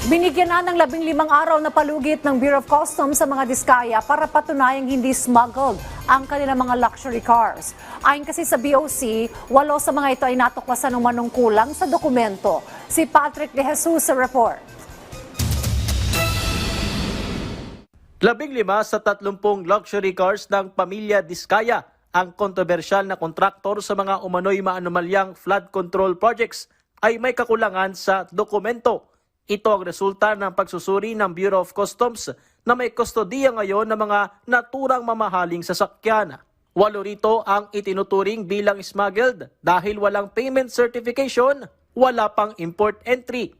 Binigyan na ng 15 araw na palugit ng Bureau of Customs sa mga diskaya para patunayang hindi smuggled ang kanilang mga luxury cars. Ayon kasi sa BOC, 8 sa mga ito ay natuklasan ng manungkulang sa dokumento. Si Patrick De Jesus sa report. 15 sa 30 luxury cars ng pamilya Diskaya ang kontrobersyal na kontraktor sa mga umano'y maanumalyang flood control projects ay may kakulangan sa dokumento. Ito ang resulta ng pagsusuri ng Bureau of Customs na may kustodiya ngayon ng mga naturang mamahaling sasakyan. 8 rito ang itinuturing bilang smuggled dahil walang payment certification, wala pang import entry.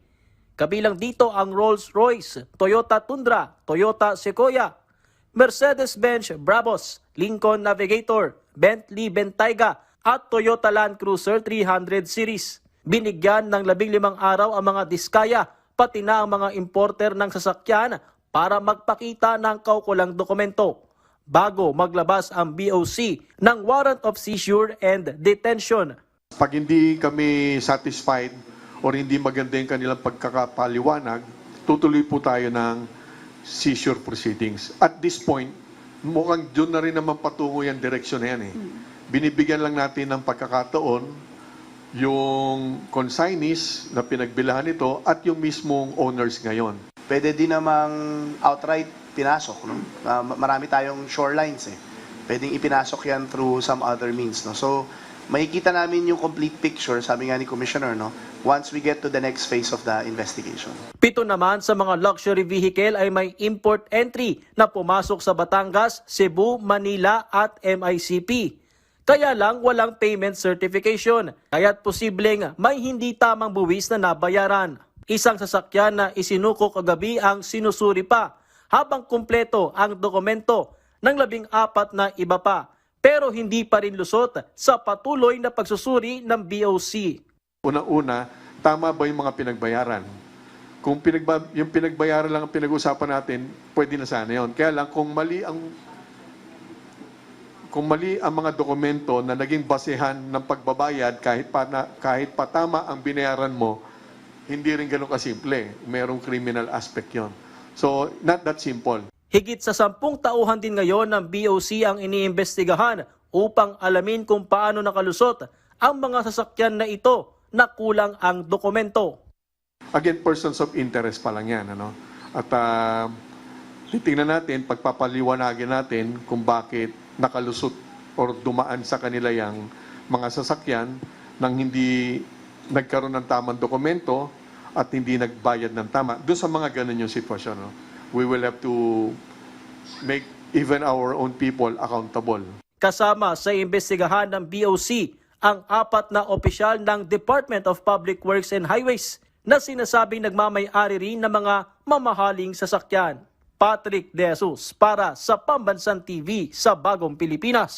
Kabilang dito ang Rolls-Royce, Toyota Tundra, Toyota Sequoia, Mercedes-Benz Brabus, Lincoln Navigator, Bentley Bentayga at Toyota Land Cruiser 300 Series. Binigyan ng 15 araw ang mga diskaya pati na ang mga importer ng sasakyan para magpakita ng kaukulang dokumento bago maglabas ang BOC ng warrant of seizure and detention. Pag hindi kami satisfied or hindi maganda yung kanilang pagkakapaliwanag, tutuloy po tayo ng seizure proceedings. At this point, mukhang dyan na rin naman patungo yung direksyon na yan eh. Binibigyan lang natin ng pagkakataon yung consignees na pinagbilahan ito at yung mismong owners ngayon. Pwede din namang outright pinasok. No? Marami tayong shorelines eh. Pwedeng ipinasok yan through some other means. No? So, makikita namin yung complete picture, sabi nga ni Commissioner, no? Once we get to the next phase of the investigation. 7 naman sa mga luxury vehicle ay may import entry na pumasok sa Batangas, Cebu, Manila at MICP. Kaya lang walang payment certification, kaya't posibleng may hindi tamang buwis na nabayaran. Isang sasakyan na isinuko kagabi ang sinusuri pa, habang kumpleto ang dokumento ng 14 na iba pa. Pero hindi pa rin lusot sa patuloy na pagsusuri ng BOC. Una-una, tama ba yung mga pinagbayaran? Kung yung pinagbayaran lang ang pinag-usapan natin, pwede na sana yun. Kaya lang, kung mali ang mga dokumento na naging basehan ng pagbabayad, kahit pa tama ang binayaran mo, hindi rin ganun kasimple. Merong criminal aspect yon. So, not that simple. Higit sa 10 tauhan din ngayon ng BOC ang iniimbestigahan upang alamin kung paano nakalusot ang mga sasakyan na ito na kulang ang dokumento. Again, persons of interest pa lang yan. Ano? At titingnan natin, pagpapaliwanagin natin kung bakit nakalusot or dumaan sa kanila yung mga sasakyan nang hindi nagkaroon ng tamang dokumento at hindi nagbayad ng tama. Doon sa mga ganun yung sitwasyon. No? We will have to make even our own people accountable. Kasama sa imbestigahan ng BOC ang 4 na opisyal ng Department of Public Works and Highways na sinasabing nagmamay-ari rin ng mga mamahaling sasakyan. Patrick De Jesus para sa Pambansang TV sa Bagong Pilipinas.